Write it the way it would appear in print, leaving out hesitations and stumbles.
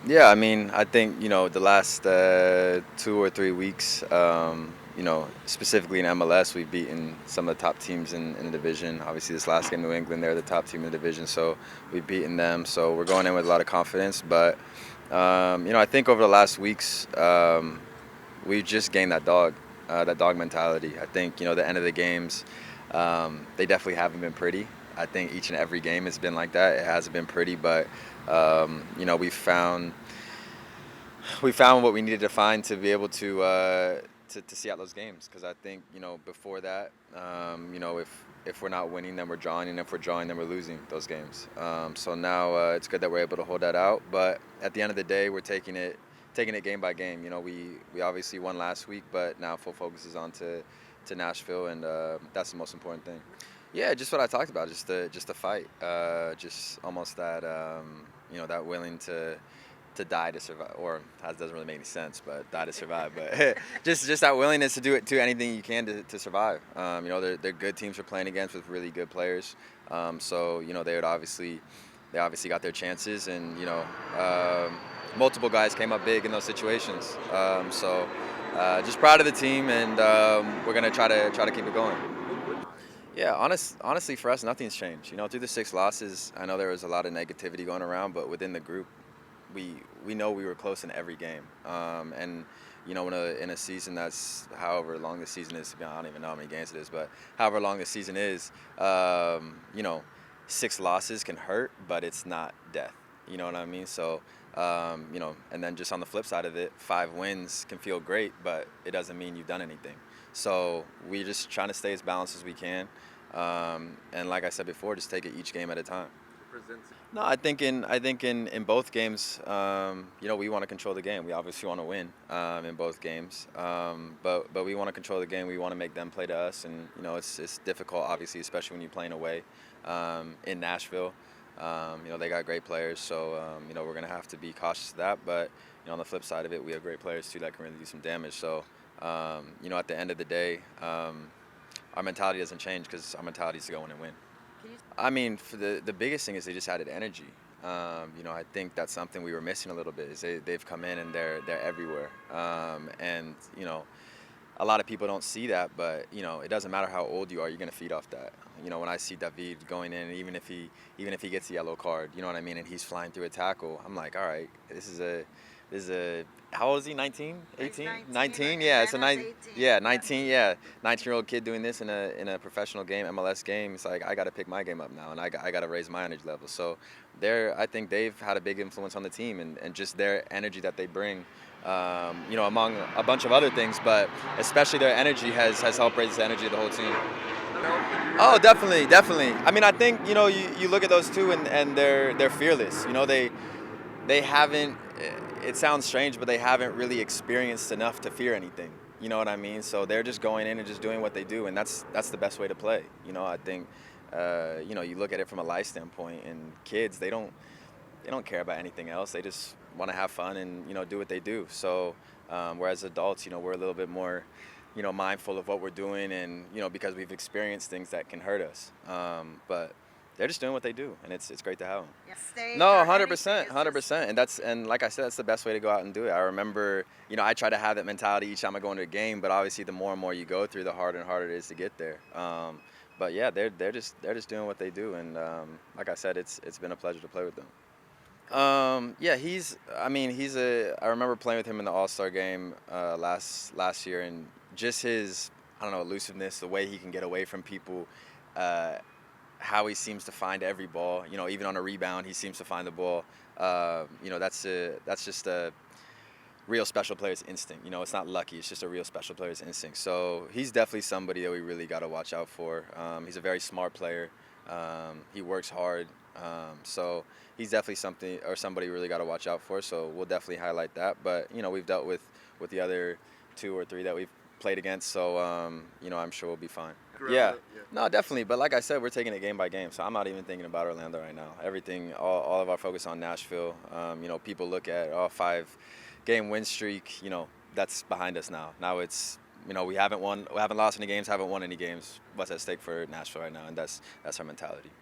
Yeah, I mean, I think, the last 2 or 3 weeks, specifically in MLS, we've beaten some of the top teams in the division. Obviously, this last game, New England, they're the top team in the division, so we've beaten them. So we're going in with a lot of confidence. But, I think over the last weeks, we just gained that dog mentality. I think, the end of the games, they definitely haven't been pretty. I think each and every game has been like that. It hasn't been pretty, but we found what we needed to find to be able to see out those games. Because I think before that, if we're not winning, then we're drawing, and if we're drawing, then we're losing those games. So now it's good that we're able to hold that out. But at the end of the day, we're taking it game by game. We obviously won last week, but now full focus is on to Nashville, and that's the most important thing. Yeah, just what I talked about, just the fight, just almost that willing to die to survive, or that doesn't really make any sense, but die to survive. But just that willingness to do it to anything you can to survive. They're good teams we're playing against with really good players. So they obviously got their chances, and multiple guys came up big in those situations. Just proud of the team, and we're gonna try to keep it going. Yeah, honestly, for us, nothing's changed. Through the 6 losses, I know there was a lot of negativity going around, but within the group, we know we were close in every game. And in a season that's however long the season is, I don't even know how many games it is, but however long the season is, 6 losses can hurt, but it's not death. You know what I mean? So, and then just on the flip side of it, 5 wins can feel great, but it doesn't mean you've done anything. So we're just trying to stay as balanced as we can. And like I said before, just take it each game at a time. No, I think in both games, we want to control the game. We obviously want to win in both games, but we want to control the game. We want to make them play to us, and it's difficult, obviously, especially when you're playing away in Nashville. They got great players, so we're gonna have to be cautious of that. But on the flip side of it, we have great players too that can really do some damage. So at the end of the day, our mentality doesn't change because our mentality is to go in and win. I mean, for the biggest thing is they just added energy. I think that's something we were missing a little bit. Is they've come in and they're everywhere. And a lot of people don't see that, but it doesn't matter how old you are, you're gonna feed off that. When I see David going in, even if he gets a yellow card, you know what I mean, and he's flying through a tackle, I'm like, all right, this is a how old is he? 19, 18, 19? Yeah, it's a 19, yeah, 19-year-old kid doing this in a professional game, MLS game. It's like I got to pick my game up now, and I got to raise my energy level. So I think they've had a big influence on the team, and just their energy that they bring. Among a bunch of other things, but especially their energy has helped raise the energy of the whole team. Oh, definitely, definitely. I mean, I think you look at those two, and they're fearless. They haven't. It sounds strange, but they haven't really experienced enough to fear anything. You know what I mean? So they're just going in and just doing what they do, and that's the best way to play. I think you look at it from a life standpoint, and kids they don't care about anything else. They just want to have fun and do what they do. So whereas adults, we're a little bit more mindful of what we're doing, and because we've experienced things that can hurt us. But they're just doing what they do, and it's great to have them. No, 100%, 100%, and like I said, that's the best way to go out and do it. I remember, I try to have that mentality each time I go into a game, but obviously the more and more you go through, the harder and harder it is to get there. But yeah, they're just doing what they do, and like I said, it's been a pleasure to play with them. Yeah, I remember playing with him in the All-Star game last year, and just his, I don't know, elusiveness, the way he can get away from people, uh, how he seems to find every ball. Even on a rebound, he seems to find the ball. That's just a real special player's instinct. It's not lucky. It's just a real special player's instinct. So he's definitely somebody that we really got to watch out for. He's a very smart player. He works hard. So he's definitely somebody we really got to watch out for. So we'll definitely highlight that. But we've dealt with the other 2 or 3 that we've played against. So I'm sure we'll be fine. Yeah. No, definitely. But like I said, we're taking it game by game. So I'm not even thinking about Orlando right now. Everything, all of our focus on Nashville. People look at 5-game win streak. That's behind us now. Now it's we haven't lost any games, haven't won any games. What's at stake for Nashville right now, and that's our mentality.